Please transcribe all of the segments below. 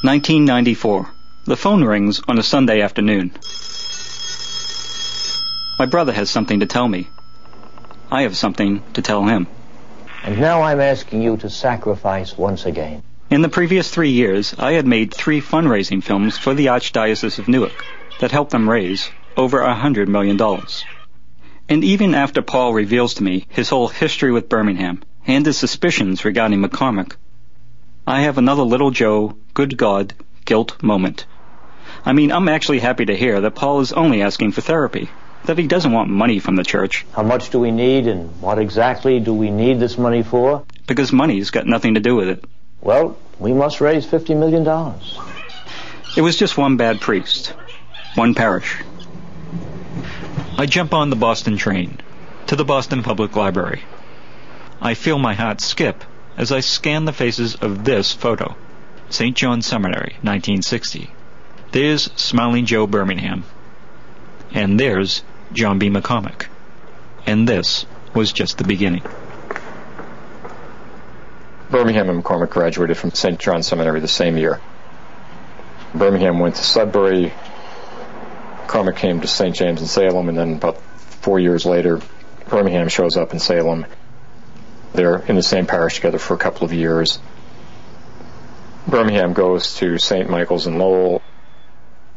1994. The phone rings on a Sunday afternoon. My brother has something to tell me. I have something to tell him. And now I'm asking you to sacrifice once again. In the previous 3 years, I had made 3 fundraising films for the Archdiocese of Newark that helped them raise over $100 million. And even after Paul reveals to me his whole history with Birmingham and his suspicions regarding McCormick, I have another little Joe, good God, guilt moment. I mean, I'm actually happy to hear that Paul is only asking for therapy, that he doesn't want money from the church. How much do we need, and what exactly do we need this money for? Because money's got nothing to do with it. Well, we must raise $50 million. It was just one bad priest, one parish. I jump on the Boston train to the Boston Public Library. I feel my heart skip as I scan the faces of this photo. St. John's Seminary, 1960. There's Smiling Joe Birmingham. And there's John B. McCormick. And this was just the beginning. Birmingham and McCormick graduated from St. John's Seminary the same year. Birmingham went to Sudbury. McCormick came to St. James in Salem, and then about 4 years later, Birmingham shows up in Salem. They're in the same parish together for a couple of years. Birmingham goes to St. Michael's in Lowell.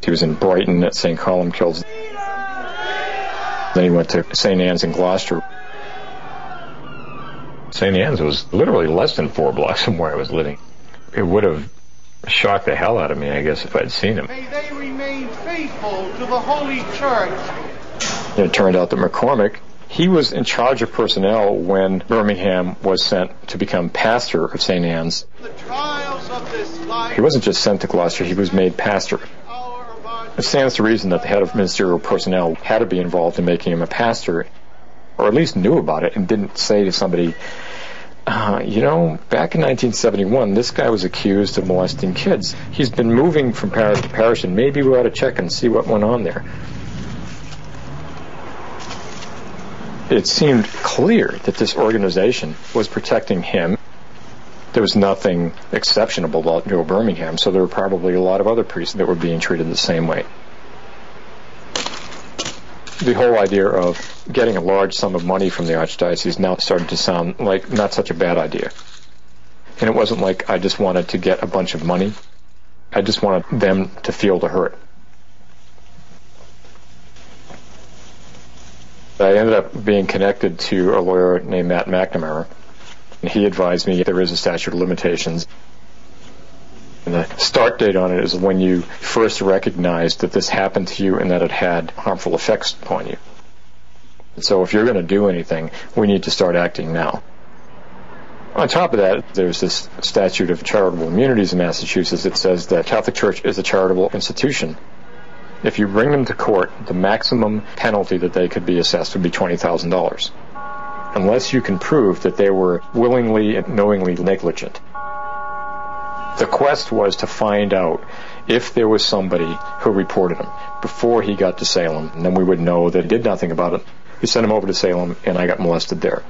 He was in Brighton at St. Columbkille's. Then he went to St. Anne's in Gloucester. St. Anne's was literally less than 4 blocks from where I was living. It would have shocked the hell out of me, I guess, if I'd seen him. May they remain faithful to the Holy Church. It turned out that McCormick, he was in charge of personnel when Birmingham was sent to become pastor of St. Anne's. The trials of this life. He wasn't just sent to Gloucester, he was made pastor. It stands to reason that the head of ministerial personnel had to be involved in making him a pastor, or at least knew about it and didn't say to somebody, back in 1971, this guy was accused of molesting kids. He's been moving from parish to parish, and maybe we ought to check and see what went on there. It seemed clear that this organization was protecting him. There was nothing exceptional about Joe Birmingham, so there were probably a lot of other priests that were being treated the same way. The whole idea of getting a large sum of money from the Archdiocese now started to sound like not such a bad idea. And it wasn't like I just wanted to get a bunch of money. I just wanted them to feel the hurt. I ended up being connected to a lawyer named Matt McNamara. And he advised me there is a statute of limitations. And the start date on it is when you first recognized that this happened to you and that it had harmful effects upon you. And so if you're going to do anything, we need to start acting now. On top of that, there's this statute of charitable immunities in Massachusetts that says that Catholic Church is a charitable institution. If you bring them to court, the maximum penalty that they could be assessed would be $20,000. Unless you can prove that they were willingly and knowingly negligent. The quest was to find out if there was somebody who reported him before he got to Salem, and then we would know that he did nothing about it. We sent him over to Salem, and I got molested there.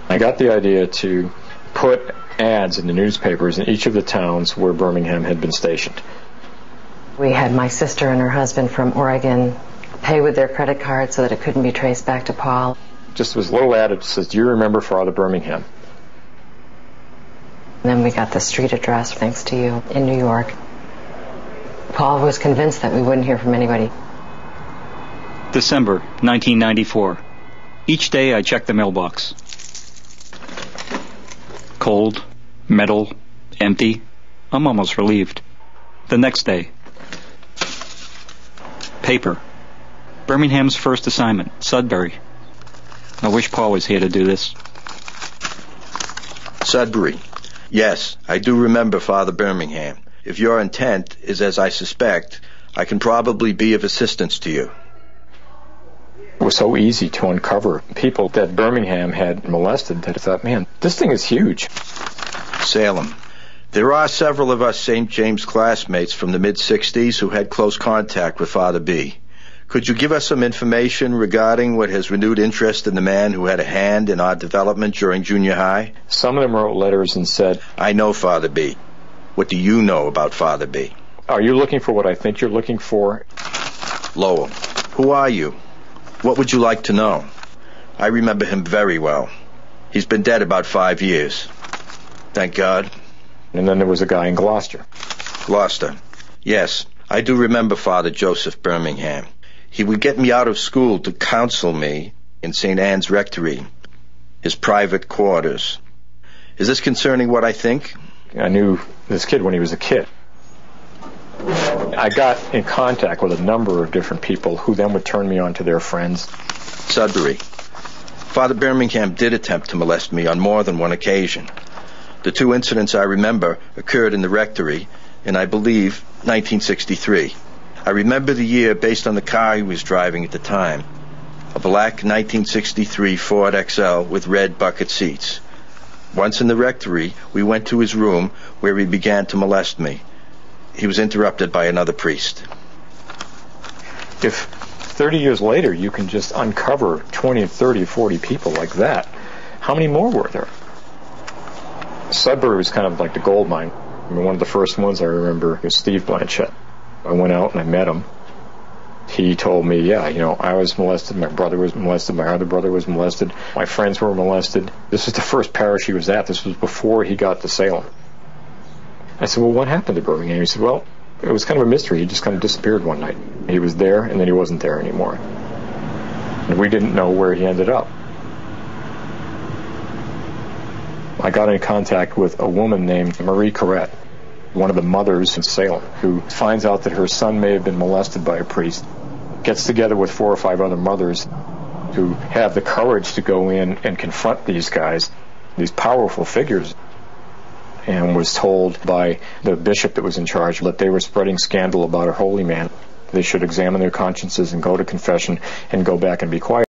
I got the idea to put ads in the newspapers in each of the towns where Birmingham had been stationed. We had my sister and her husband from Oregon pay with their credit card so that it couldn't be traced back to Paul. Just this little ad that says, "Do you remember Father Birmingham?" And then we got the street address, thanks to you, in New York. Paul was convinced that we wouldn't hear from anybody. December 1994. Each day I check the mailbox. Cold, metal, empty. I'm almost relieved. The next day. Paper. Birmingham's first assignment, Sudbury. I wish Paul was here to do this. Sudbury. Yes, I do remember Father Birmingham. If your intent is as I suspect, I can probably be of assistance to you. It was so easy to uncover people that Birmingham had molested that I thought, man, this thing is huge. Salem. There are several of us St. James classmates from the mid-60s who had close contact with Father B. Could you give us some information regarding what has renewed interest in the man who had a hand in our development during junior high? Some of them wrote letters and said, I know Father B. What do you know about Father B? are you looking for what I think you're looking for? Lowell, who are you? What would you like to know? I remember him very well. He's been dead about 5 years. Thank God. And then there was a guy in Gloucester. Gloucester. Yes, I do remember Father Joseph Birmingham. He would get me out of school to counsel me in St. Anne's Rectory, his private quarters. Is this concerning what I think? I knew this kid when he was a kid. I got in contact with a number of different people who then would turn me on to their friends. Sudbury. Father Birmingham did attempt to molest me on more than one occasion. The 2 incidents I remember occurred in the rectory in, I believe, 1963. I remember the year based on the car he was driving at the time. A black 1963 Ford XL with red bucket seats. Once in the rectory, we went to his room where he began to molest me. He was interrupted by another priest. If 30 years later you can just uncover 20, 30, 40 people like that, how many more were there? Sudbury was kind of like the gold mine. I mean, one of the first ones I remember was Steve Blanchett. I went out and I met him. He told me, yeah, I was molested, my brother was molested, my other brother was molested, my friends were molested. This was the first parish he was at. This was before he got to Salem. I said, well, what happened to Birmingham? He said, well, it was kind of a mystery. He just kind of disappeared one night. He was there, and then he wasn't there anymore. And we didn't know where he ended up. I got in contact with a woman named Marie Corrette, one of the mothers in Salem, who finds out that her son may have been molested by a priest, gets together with 4 or 5 other mothers who have the courage to go in and confront these guys, these powerful figures, and was told by the bishop that was in charge that they were spreading scandal about a holy man. They should examine their consciences and go to confession and go back and be quiet.